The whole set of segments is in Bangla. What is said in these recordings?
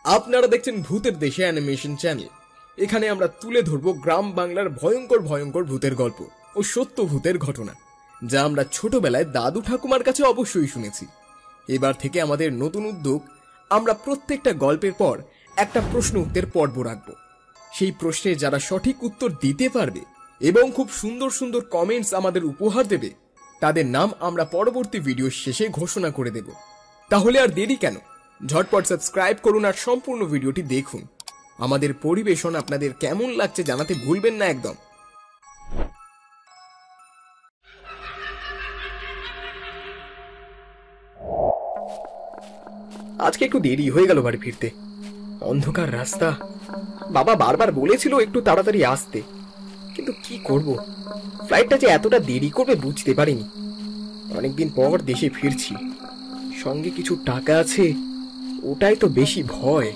আপনারা দেখছেন ভূতের দেশে অ্যানিমেশন চ্যানেল। এখানে আমরা তুলে ধরব গ্রাম বাংলার ভয়ঙ্কর ভয়ঙ্কর ভূতের গল্প ও সত্য ভূতের ঘটনা, যা আমরা ছোটবেলায় দাদু ঠাকুমার কাছে অবশ্যই শুনেছি। এবার থেকে আমাদের নতুন উদ্যোগ, আমরা প্রত্যেকটা গল্পের পর একটা প্রশ্ন উত্তর পর্ব রাখব। সেই প্রশ্নের যারা সঠিক উত্তর দিতে পারবে এবং খুব সুন্দর সুন্দর কমেন্টস আমাদের উপহার দেবে, তাদের নাম আমরা পরবর্তী ভিডিও শেষে ঘোষণা করে দেব। তাহলে আর দেরি কেন, ঝটপট সাবস্ক্রাইব করুন আর সম্পূর্ণ ভিডিওটি দেখুন। আমাদের পরিবেশন আপনাদের কেমন লাগছে জানাতে ভুলবেন না একদম। আজকে একটু দেরি হয়ে গেল বাড়ি ফিরতে, অন্ধকার রাস্তা। বাবা বারবার বলেছিল একটু তাড়াতাড়ি আসতে, কিন্তু কি করব, ফ্লাইটটা যে এতটা দেরি করবে বুঝতে পারিনি। অনেকদিন পর দেশে ফিরছি, সঙ্গে কিছু টাকা আছে, ওটাই তো বেশি ভয়।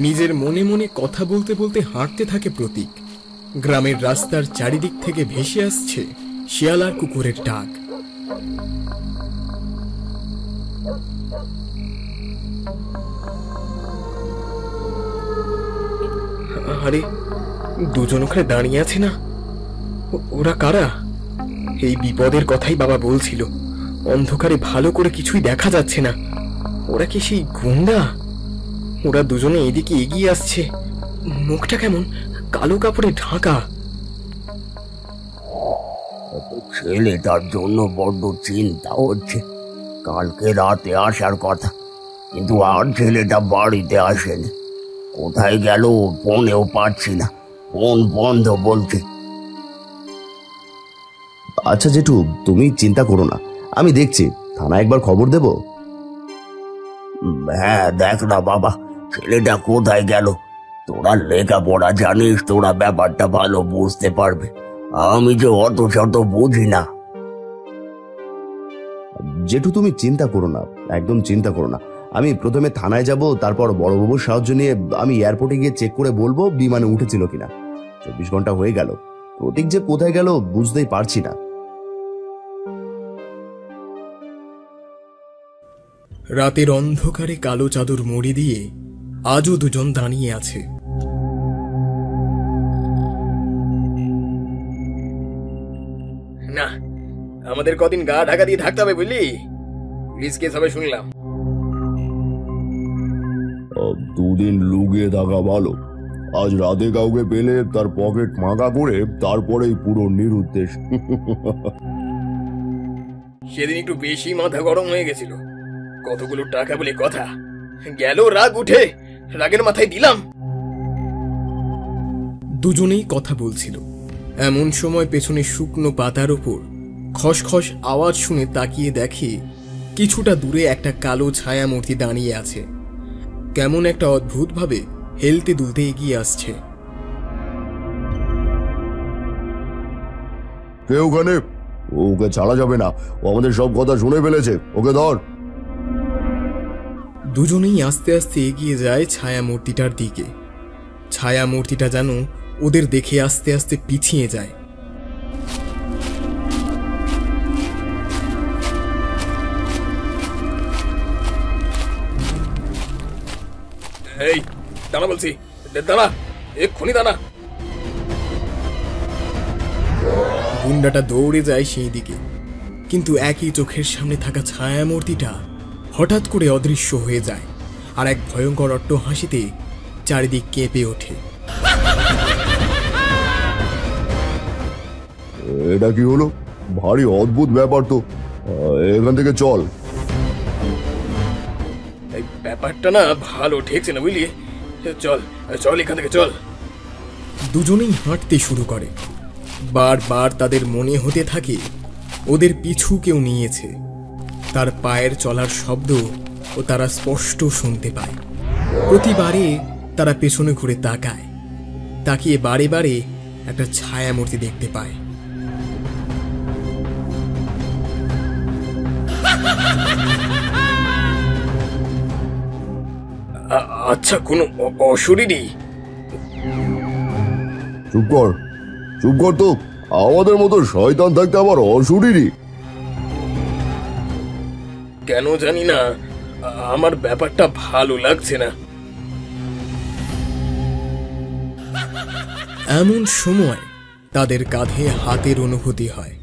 নিজের মনে মনে কথা বলতে বলতে হাঁটতে থাকে প্রতীক। গ্রামের রাস্তার চারিদিক থেকে ভেসে আসছে শিয়াল আর কুকুরের ডাক। আরে, দুজন ওখানে দাঁড়িয়ে আছে না? ওরা কারা? এই বিপদের কথাই বাবা বলছিল, অন্ধকারে ভালো করে কিছুই দেখা যাচ্ছে না। ওরা কি সেই গুন্ডা? ওরা দুজনে এদিকে এগিয়ে আসছে, মুখটা কেমন কালো কাপড়ে ঢাকা। ছেলেটার জন্য বড্ড চিন্তা হচ্ছে। কালকে রাতে আসার কথা, কিন্তু আর ছেলেটা বাড়িতে আসেনি। কোথায় গেল ফোনেও পাচ্ছি না, ফোন বন্ধ বলছে। আচ্ছা জেঠু, তুমি চিন্তা করো না, আমি দেখছি, থানায় একবার খবর দেব। হ্যাঁ দেখ না বাবা, ছেলেটা কোথায় গেল। তোরা লেখাপড়া জানিস, তোরা ব্যাপারটা ভালো বুঝতে পারবে। আমি যে অত শত বুঝি না। জেঠু তুমি চিন্তা করো না, একদম চিন্তা করো না। আমি প্রথমে থানায় যাব, তারপর বড়বাবুর সাহায্য নিয়ে আমি এয়ারপোর্টে গিয়ে চেক করে বলবো বিমানে উঠেছিল কিনা। 24 ঘন্টা হয়ে গেল, প্রতীক যে কোথায় গেল বুঝতেই পারছি না। রাতের অন্ধকারে কালো চাদর মুড়ি দিয়ে আজও দুজন দাঁড়িয়ে আছে। না, আমাদের কদিন গা ঢাকা দিয়ে থাকতে হবে বুঝলি, রিস্কে সবাই শুনলাম। দুদিন লুকিয়ে থাকা ভালো। আজ রাতে কাউকে পেলে তার পকেট ফাঁকা করে তারপরেই পুরো নিরুদ্দেশ। সেদিন একটু বেশি মাথা গরম হয়ে গেছিল, কতগুলো টাকা বলে কথা, গেল রাগ উঠে, রাগের মাথায় দিলাম। দুজনেই কথা বলছিল, এমন সময় পেছনে শুকনো পাতার উপর খসখস আওয়াজ শুনে তাকিয়ে দেখে কিছুটা দূরে একটা কালো ছায়া মূর্তি দাঁড়িয়ে আছে। কেমন একটা অদ্ভুত ভাবে হেলতে দুলতে এগিয়ে আসছে। কে ওখানে? ওকে ছাড়া যাবে না, ও আমাদের সব কথা শুনে ফেলেছে, ওকে ধর। দুজনেই আস্তে আস্তে এগিয়ে যায় ছায়া মূর্তিটার দিকে। ছায়া মূর্তিটা যেন ওদের দেখে আস্তে আস্তে পিছিয়ে যায়। এই দাঁড়া বলছি, দাঁড়া, এক্ষুনি দাঁড়া। গুন্ডাটা দৌড়ে যায় সেই দিকে, কিন্তু একই চোখের সামনে থাকা ছায়া মূর্তিটা হঠাৎ করে অদৃশ্য হয়ে যায়, আর এক ভয়ঙ্কর অট্ট হাসিতে চারিদিক কেঁপে ওঠে। এটা কি হলো? ভারী অদ্ভুত ব্যাপার তো, এখান থেকে চল। এই ব্যাপারটা না ভালো ঠেকছে না বুঝলি, চল চল এখান থেকে চল। দুজনেই হাঁটতে শুরু করে। বারবার তাদের মনে হতে থাকে ওদের পিছু কেউ নিয়েছে। তার পায়ের চলার শব্দ ও তারা স্পষ্ট শুনতে পায়। প্রতিবারে তারা পেছনে ঘুরে তাকায়, তাকিয়ে বারে বারে একটা ছায়া মূর্তি দেখতে পায়। আচ্ছা, কোনো অশরীরী? চুপ কর, চুপ কর তো, আমাদের মতো শয়তান থাকতে আবার অশরীরী। কেন জানি না, আমার ব্যাপারটা ভালো লাগছে না। এমন সময় তাদের কাঁধে হাতের অনুভূতি হয়,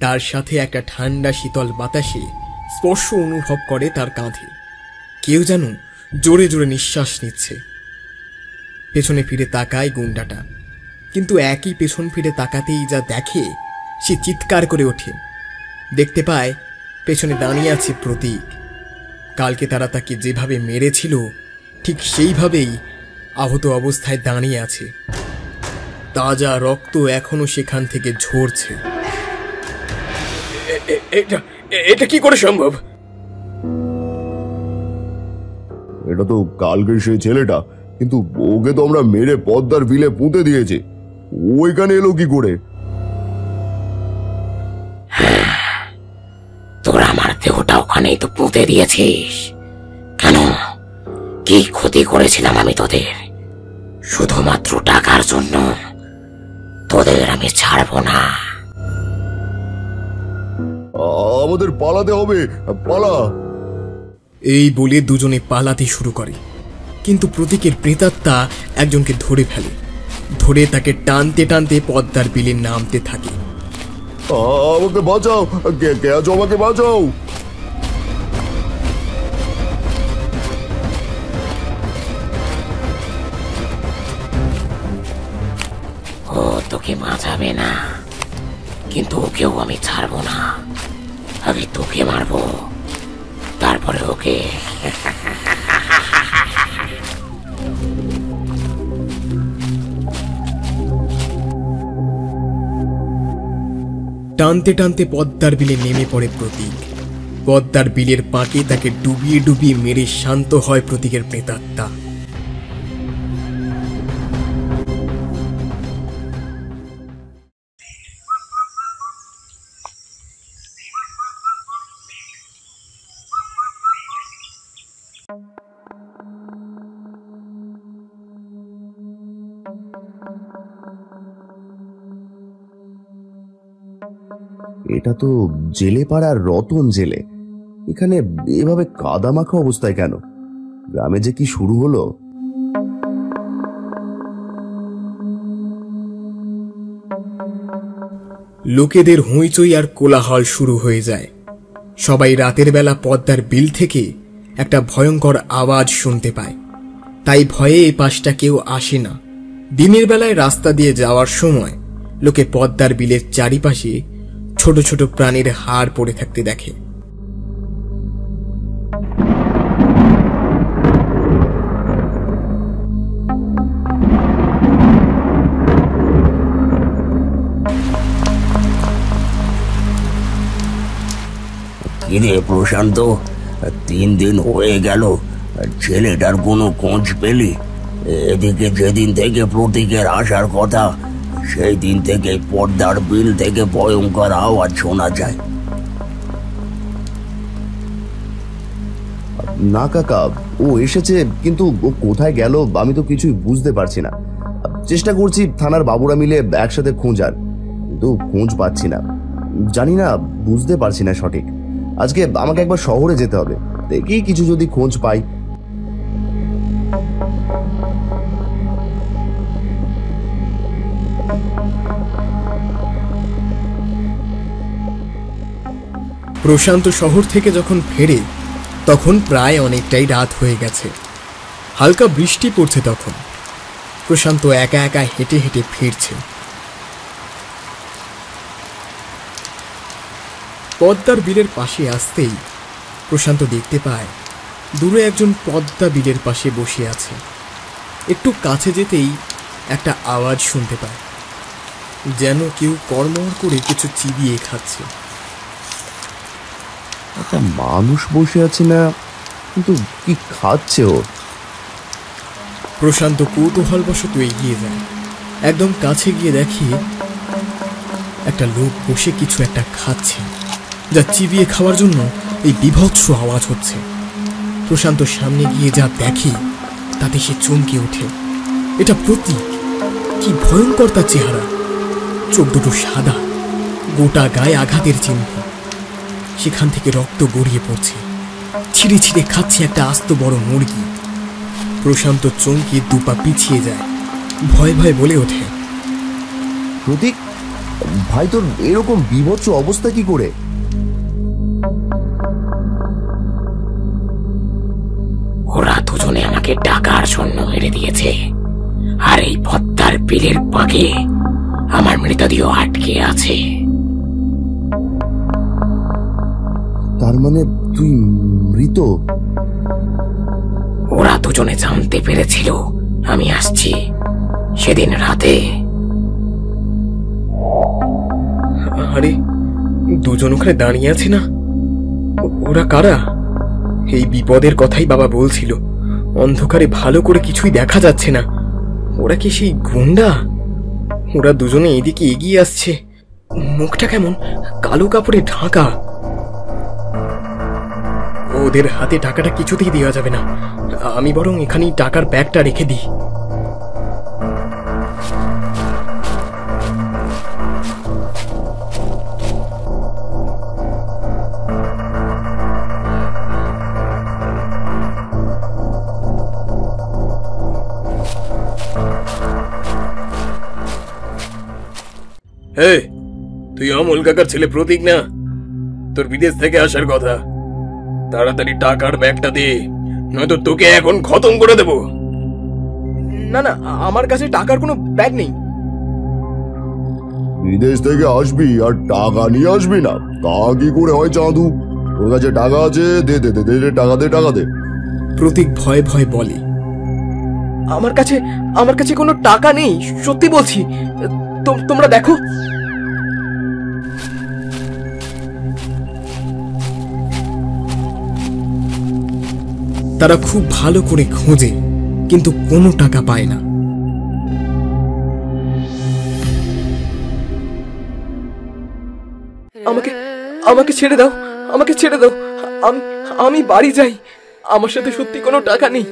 তার সাথে একটা ঠান্ডা শীতল বাতাসে স্পর্শ অনুভব করে তার কাঁধে। কেউ যেন জোরে জোরে নিঃশ্বাস নিচ্ছে। পেছনে ফিরে তাকায় গুন্ডাটা, কিন্তু একই পেছন ফিরে তাকাতেই যা দেখে সে চিৎকার করে ওঠে। দেখতে পায় পেছনে দাঁড়িয়ে আছে প্রতীক। কালকে তারা তাকে যেভাবে মেরেছিল ঠিক সেইভাবেই আহত অবস্থায় দাঁড়িয়ে আছে। তাজা রক্ত এখনো সেখান থেকে ঝরছে। এটা কি করে সম্ভব? এটা তো কালকে সেই ছেলেটা, কিন্তু ওকে তো আমরা মেরে পদ্মার বিলে পুঁতে দিয়েছি। ওইখানে এলো কি করে? তোরা আমার দেহটা ওখানেই তো পুঁতে দিয়েছিস। কেন, কি ক্ষতি করেছিলাম আমি তোদের? শুধুমাত্র টাকার জন্য তোদের আমি ছাড়বো না। আমাদের পালাতে হবে, পালা। এই বলে দুজনে পালাতে শুরু করে, কিন্তু প্রতীকের প্রেতাত্মা একজনকে ধরে ফেলে। ধরে তাকে টানতে টানতে পদ্মার বিলে নামতে থাকে। আমাকে বাঁচাও, কে আছো, আমাকে বাঁচাও। ও তোকে বাঁচাবে না, কিন্তু ওকেও আমি ছাড়বো না। আগে তোকে মারবো, তারপরে ওকে। টানতে টানতে পদ্মার বিলে নেমে পড়ে প্রতীক। পদ্মার বিলের পাঁকে তাকে ডুবিয়ে ডুবিয়ে মেরে শান্ত হয় প্রতীকের প্রেতাত্মা। এটা তো জেলে পাড়ার রতন জেলে। এখানে এভাবে কাদামাখা অবস্থায় কেন? গ্রামে যে কি শুরু হলো! লোকেদের হইচই আর কোলাহল শুরু হয়ে যায়। সবাই রাতের বেলা পদ্মার বিল থেকে একটা ভয়ঙ্কর আওয়াজ শুনতে পায়, তাই ভয়ে এ পাশটা কেউ আসে না। দিনের বেলায় রাস্তা দিয়ে যাওয়ার সময় লোকে পদ্মার বিলের চারিপাশে ছোট ছোট প্রাণীর হাড় পড়ে থাকতে দেখে। কিরে প্রশান্ত, 3 দিন হয়ে গেল, ছেলেটার কোনো খোঁজ পেলি? এদিকে যেদিন থেকে প্রতীকের আসার কথা, সেই দিন থেকে পদ্মার বিল থেকে ভয়ঙ্কর আওয়াজ শোনা যায়। না কাকা, ও এসেছে, কিন্তু ও কোথায় গেল আমি তো কিছুই বুঝতে পারছি না। চেষ্টা করছি থানার বাবুরা মিলে একসাথে খোঁজার, কিন্তু খোঁজ পাচ্ছি না। জানি না, বুঝতে পারছি না সঠিক। আজকে আমাকে একবার শহরে যেতে হবে, দেখি কিছু যদি খোঁজ পাই। প্রশান্ত শহর থেকে যখন ফেরে তখন প্রায় অনেকটাই রাত হয়ে গেছে। হালকা বৃষ্টি পড়ছে তখন। প্রশান্ত একা একা হেঁটে হেঁটে ফিরছে। পদ্মার বিলের পাশে আসতেই প্রশান্ত দেখতে পায় দূরে একজন পদ্মা বিলের পাশে বসে আছে। একটু কাছে যেতেই একটা আওয়াজ শুনতে পায়, যেন কেউ কড়মড় করে কিছু চিবিয়ে খাচ্ছে। একটা মানুষ বসে আছে না, কিন্তু কি খাচ্ছে ও? প্রশান্ত কৌতূহলবশত এগিয়ে যায়। একদম কাছে গিয়ে দেখি একটা লোক বসে কিছু একটা খাচ্ছে, যা চিবিয়ে খাওয়ার জন্য এই বিভৎস আওয়াজ হচ্ছে। প্রশান্ত সামনে গিয়ে যা দেখে তাতে সে চমকে ওঠে। এটা প্রতীক। কি ভয়ঙ্কর তার চেহারা! চোখ দুটো সাদা, গোটা গায়ে আঘাতের চিহ্ন। সেখান থেকে রক্ত গড়িয়ে পড়ছে, ছিঁড়ে ছিঁড়ে খাচ্ছে একটা আস্ত বড় মুরগি। প্রশান্ত চমকে দুপা পিছিয়ে যায়, ভয়ে ভয়ে বলে ওঠে, প্রতীক ভাই, তোর এরকম বিভৎস অবস্থা কি করে? ওরা দুজনে আমাকে টাকার জন্য মেরে দিয়েছে, আর এই পদ্মার বিলের পাকে আমার মৃতদেহ আটকে আছে। তার মানে তুই মৃত? ওরা দুজনে জানতে পেরেছিল আমি আসছি সেদিন রাতে। আরে দুজন ওখানে দাঁড়িয়ে আছে না, ওরা কারা? এই বিপদের কথাই বাবা বলছিল, অন্ধকারে ভালো করে কিছুই দেখা যাচ্ছে না। ওরা কি সেই গুন্ডা? ওরা দুজনে এদিকে এগিয়ে আসছে, মুখটা কেমন কালো কাপড়ে ঢাকা। ওদের হাতে টাকাটা কিছুতেই দেওয়া যাবে না, আমি বরং এখানেই টাকার ব্যাগটা রেখে দিই। তুই অমল কাকার ছেলে প্রতীক না? তোর বিদেশ থেকে আসার কথা। তাড়াতাড়ি টাকার ব্যাগটা দে, নয়তো তোকে এখন খতম করে দেব। না না, আমার কাছে টাকার কোনো ব্যাগ নেই। বিদেশ থেকে আসবি আর টাকা নিয়ে আসবি না, তা কি করে হয় চাঁদু? তোর কাছে টাকা আছে, দে দে দে দে, টাকা দে, টাকা দে। প্রতীক ভয়ে ভয়ে বলে, আমার কাছে কোনো টাকা নেই, সত্যি বলছি। তোমরা দেখো। তারা খুব ভালো করে খোঁজে, কিন্তু কোনো টাকা পায় না। আমাকে ছেড়ে দাও, আমাকে ছেড়ে দাও, আমি বাড়ি যাই। আমার সাথে সত্যি কোনো টাকা নেই।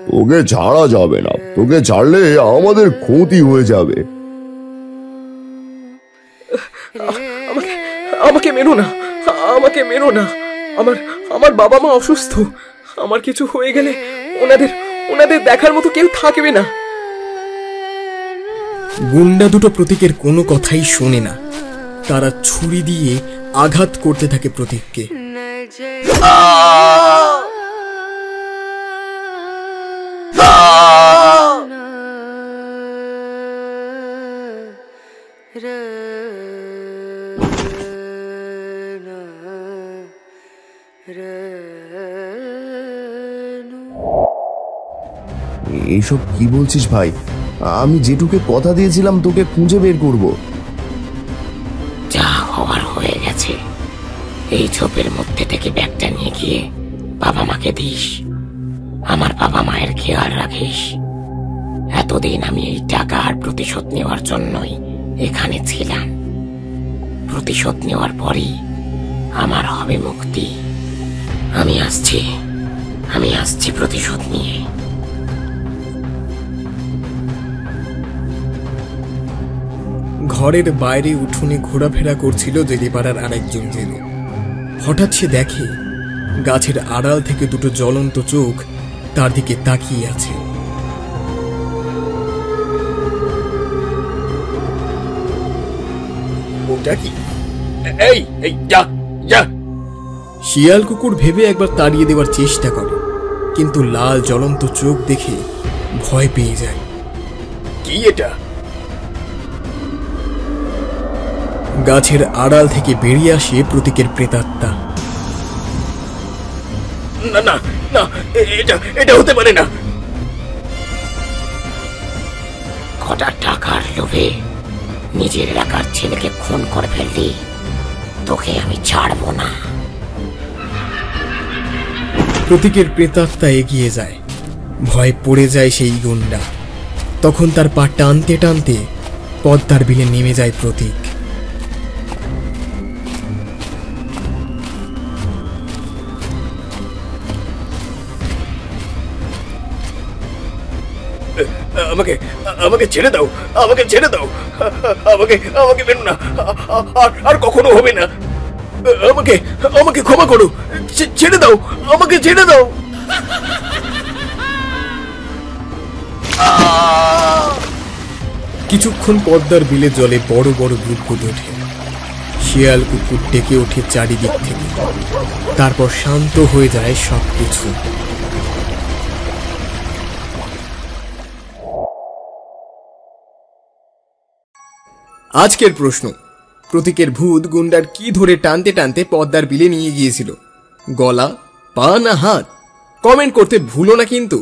তোকে ছাড়া যাবে না, তোকে ছাড়লে আমাদের ক্ষতি হয়ে যাবে। আমাকে মেরো না, আমাকে মেরো না। আমার বাবা মা অসুস্থ, আমার কিছু হয়ে গেলে ওনাদের দেখার মতো কেউ থাকবে না। গুন্ডা দুটো প্রতীকের কোনো কথাই শোনে না, তারা ছুরি দিয়ে আঘাত করতে থাকে প্রতীককে। এইসব কি বলছিস ভাই? আমি যেটুকে কথা দিয়েছিলাম তোকে খুঁজে বের করব। যা হওয়ার হয়ে গেছে, এই ঝোপের মধ্যে থেকে ব্যাগটা নিয়ে গিয়ে বাবা মাকে দিস। আমার বাবা মায়ের খেয়াল রাখিস। এতদিন আমি এই টাকার প্রতিশোধ নেওয়ার জন্যই এখানে ছিলাম। প্রতিশোধ নেওয়ার পরই আমার হবে মুক্তি। আমি আসছি প্রতিশোধ নিয়ে। ঘরের বাইরে উঠোনে ঘোরাফেরা করছিল জেলেপাড়ার আরেকজন জেলে। হঠাৎ সে দেখে গাছের আড়াল থেকে দুটো জ্বলন্ত চোখ তার দিকে তাকিয়ে আছে। ওটা কি? এই যা যা। শিয়াল কুকুর ভেবে একবার তাড়িয়ে দেওয়ার চেষ্টা করে, কিন্তু লাল জ্বলন্ত চোখ দেখে ভয় পেয়ে যায়। কি এটা? গাছের আড়াল থেকে বেরিয়ে আসে প্রতীকের প্রেতাত্মা। না না না, এটা হতে পারে না। কটা টাকার লোভে নিজের এলাকার ছেলেকে খুন করে ফেললি, তোকে আমি ছাড়বো না। প্রতীকের প্রেতাত্মা এগিয়ে যায়, ভয় পড়ে যায় সেই গুন্ডা। তখন তার পা টানতে টানতে পদ্মার বিলে নেমে যায় প্রতীক। আমাকে আমাকে ছেড়ে দাও, আমাকে ছেড়ে দাও, আমাকে আমাকে মেরো না, আর কখনো হবে না। আমাকে আমাকে ক্ষমা করো, ছেড়ে দাও, আমাকে ছেড়ে দাও। কিছুক্ষণ পদ্মার বিলে জলে বড় বড় ভূত ফুটে ওঠে। শিয়াল কুকুর ডেকে ওঠে চারিদিক থেকে। তারপর শান্ত হয়ে যায় সবকিছু। আজকের প্রশ্ন, প্রতীকের ভূত গুন্ডার কি ধরে টানতে টানতে পদ্মার বিলে নিয়ে গিয়েছিল? গলা, পা না হাত? কমেন্ট করতে ভুলো না কিন্তু।